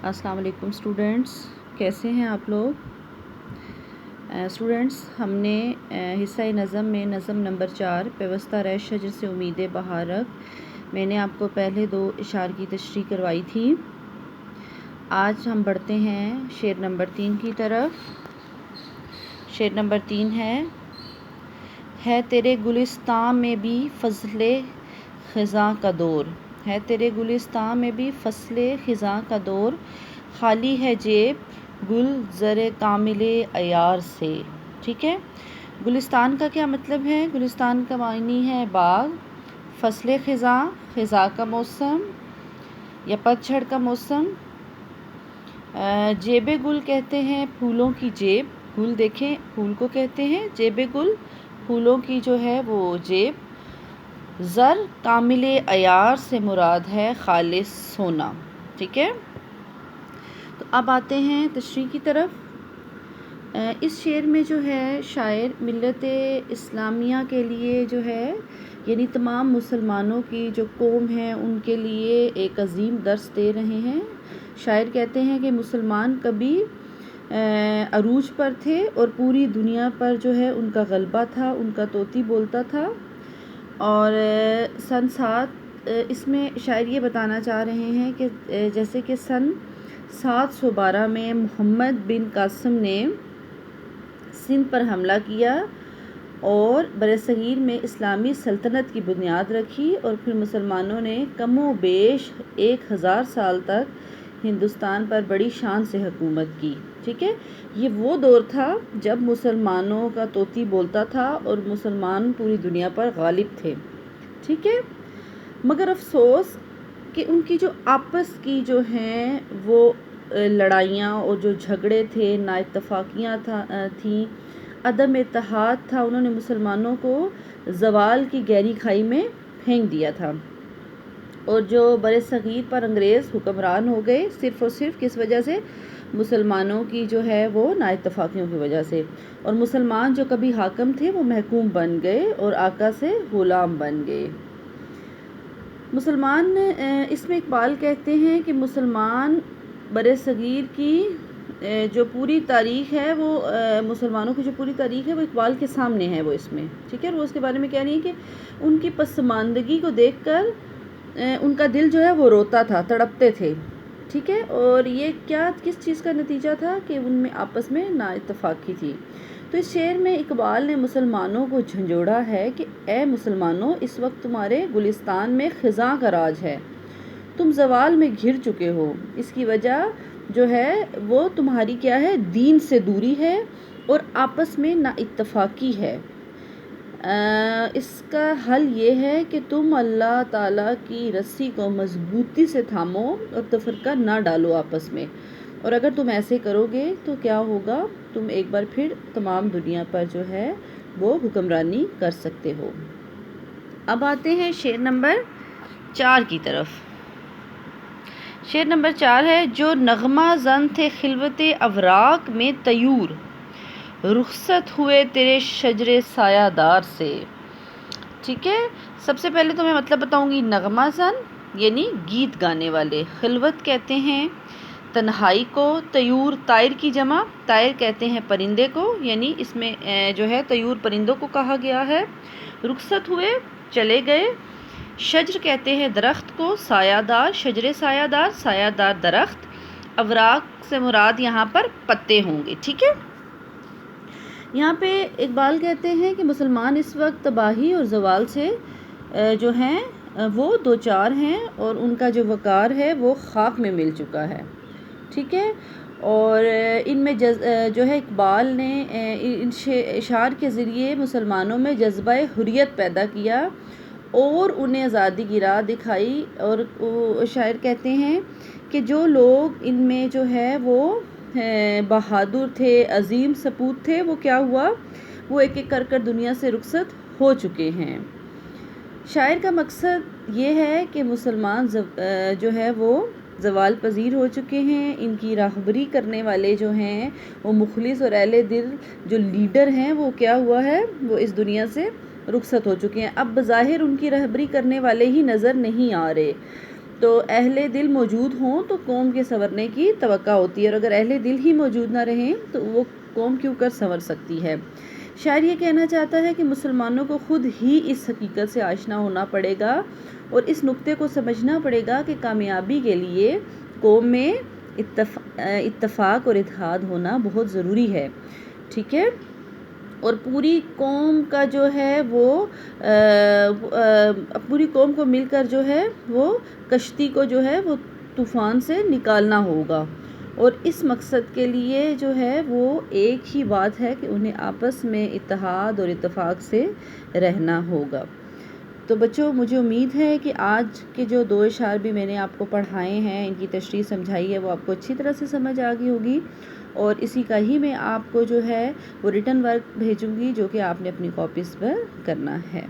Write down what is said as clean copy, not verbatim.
السلام علیکم اسٹوڈینٹس، کیسے ہیں آپ لوگ؟ اسٹوڈینٹس، ہم نے حصہ نظم میں نظم نمبر 4 پیوستہ رہ شجر سے امید بہارک میں نے آپ کو پہلے 2 اشعار کی تشریح کروائی تھی۔ آج ہم بڑھتے ہیں شعر نمبر 3 کی طرف۔ شعر نمبر 3 ہے تیرے گلستان میں بھی فصل خزاں کا دور، ہے تیرے گلستان میں بھی فصل خزاں کا دور، خالی ہے جیب گل زر کامل عیار سے۔ ٹھیک ہے، گلستان کا کیا مطلب ہے؟ گلستان کا معنی ہے باغ، فصل خزاں، خزاں کا موسم یا پتجھڑ کا موسم۔ جیب گل کہتے ہیں پھولوں کی جیب، گل دیکھیں پھول کو کہتے ہیں، جیب گل پھولوں کی جو ہے وہ جیب۔ زر کامل عیار سے مراد ہے خالص سونا۔ ٹھیک ہے، تو اب آتے ہیں تشریح کی طرف۔ اس شعر میں جو ہے شاعر ملت اسلامیہ کے لیے جو ہے یعنی تمام مسلمانوں کی جو قوم ہے ان کے لیے ایک عظیم درس دے رہے ہیں۔ شاعر کہتے ہیں کہ مسلمان کبھی عروج پر تھے اور پوری دنیا پر جو ہے ان کا غلبہ تھا، ان کا طوطی بولتا تھا۔ اور سن 7 اس میں شاعر یہ بتانا چاہ رہے ہیں کہ جیسے کہ سن 712 میں محمد بن قاسم نے سندھ پر حملہ کیا اور برصغیر میں اسلامی سلطنت کی بنیاد رکھی، اور پھر مسلمانوں نے کم و بیش 1000 سال تک ہندوستان پر بڑی شان سے حکومت کی۔ ٹھیک ہے، یہ وہ دور تھا جب مسلمانوں کا طوطی بولتا تھا اور مسلمان پوری دنیا پر غالب تھے۔ ٹھیک ہے، مگر افسوس کہ ان کی جو آپس کی جو ہیں وہ لڑائیاں اور جو جھگڑے تھے، نا اتفاقیاں تھیں، عدم اتحاد تھا، انہوں نے مسلمانوں کو زوال کی گہری کھائی میں پھینک دیا تھا۔ اور جو برصغیر پر انگریز حکمران ہو گئے صرف اور صرف کس وجہ سے؟ مسلمانوں کی جو ہے وہ نا اتفاقیوں کی وجہ سے، اور مسلمان جو کبھی حاکم تھے وہ محکوم بن گئے اور آقا سے غلام بن گئے۔ مسلمان اس میں اقبال کہتے ہیں کہ مسلمان برصغیر کی جو پوری تاریخ ہے وہ مسلمانوں کی جو پوری تاریخ ہے وہ اقبال کے سامنے ہے، وہ اس میں ٹھیک ہے، وہ اس کے بارے میں کہہ رہی ہے کہ ان کی پسماندگی کو دیکھ کر ان کا دل جو ہے وہ روتا تھا، تڑپتے تھے۔ ٹھیک ہے، اور یہ کیا کس چیز کا نتیجہ تھا کہ ان میں آپس میں نا اتفاقی تھی۔ تو اس شعر میں اقبال نے مسلمانوں کو جھنجھوڑا ہے کہ اے مسلمانوں، اس وقت تمہارے گلستان میں خزاں کا راج ہے، تم زوال میں گھر چکے ہو، اس کی وجہ جو ہے وہ تمہاری کیا ہے؟ دین سے دوری ہے اور آپس میں نا اتفاقی ہے۔ اس کا حل یہ ہے کہ تم اللہ تعالیٰ کی رسی کو مضبوطی سے تھامو اور تفرقہ نہ ڈالو آپس میں، اور اگر تم ایسے کرو گے تو کیا ہوگا؟ تم ایک بار پھر تمام دنیا پر جو ہے وہ حکمرانی کر سکتے ہو۔ اب آتے ہیں شعر نمبر 4 کی طرف۔ شعر نمبر 4 ہے جو نغمہ زن تھے خلوت اوراق میں طیور، رخصت ہوئے تیرے شجر سایہ دار سے۔ ٹھیک ہے، سب سے پہلے تو میں مطلب بتاؤں گی۔ نغمہ زن یعنی گیت گانے والے، خلوت کہتے ہیں تنہائی کو، طیور طائر کی جمع، طائر کہتے ہیں پرندے کو، یعنی اس میں جو ہے طیور پرندوں کو کہا گیا ہے۔ رخصت ہوئے چلے گئے، شجر کہتے ہیں درخت کو، سایہ دار شجر سایہ دار، سایہ دار درخت، اوراق سے مراد یہاں پر پتے ہوں گے۔ ٹھیک ہے، یہاں پہ اقبال کہتے ہیں کہ مسلمان اس وقت تباہی اور زوال سے جو ہیں وہ دوچار ہیں اور ان کا جو وقار ہے وہ خاک میں مل چکا ہے۔ ٹھیک ہے، اور ان میں جو ہے اقبال نے ان اشعار کے ذریعے مسلمانوں میں جذبہ حریت پیدا کیا اور انہیں آزادی کی راہ دکھائی، اور شاعر کہتے ہیں کہ جو لوگ ان میں جو ہے وہ بہادر تھے، عظیم سپوت تھے، وہ کیا ہوا؟ وہ ایک ایک کر دنیا سے رخصت ہو چکے ہیں۔ شاعر کا مقصد یہ ہے کہ مسلمان جو ہے وہ زوال پذیر ہو چکے ہیں، ان کی راہبری کرنے والے جو ہیں وہ مخلص اور اہل دل جو لیڈر ہیں وہ کیا ہوا ہے؟ وہ اس دنیا سے رخصت ہو چکے ہیں۔ اب بظاہر ان کی رہبری کرنے والے ہی نظر نہیں آ رہے، تو اہل دل موجود ہوں تو قوم کے سنورنے کی توقع ہوتی ہے، اور اگر اہل دل ہی موجود نہ رہیں تو وہ قوم کیوں کر سنور سکتی ہے۔ شاعر یہ کہنا چاہتا ہے کہ مسلمانوں کو خود ہی اس حقیقت سے آشنا ہونا پڑے گا اور اس نقطے کو سمجھنا پڑے گا کہ کامیابی کے لیے قوم میں اتفاق اور اتحاد ہونا بہت ضروری ہے، ٹھیک ہے۔ اور پوری قوم کا جو ہے وہ پوری قوم کو مل کر جو ہے وہ کشتی کو جو ہے وہ طوفان سے نکالنا ہوگا، اور اس مقصد کے لیے جو ہے وہ ایک ہی بات ہے کہ انہیں آپس میں اتحاد اور اتفاق سے رہنا ہوگا۔ تو بچوں، مجھے امید ہے کہ آج کے جو 2 اشعار بھی میں نے آپ کو پڑھائے ہیں، ان کی تشریح سمجھائی ہے، وہ آپ کو اچھی طرح سے سمجھ آ گئی ہوگی، اور اسی کا ہی میں آپ کو جو ہے وہ ریٹن ورک بھیجوں گی جو کہ آپ نے اپنی کاپیز پر کرنا ہے۔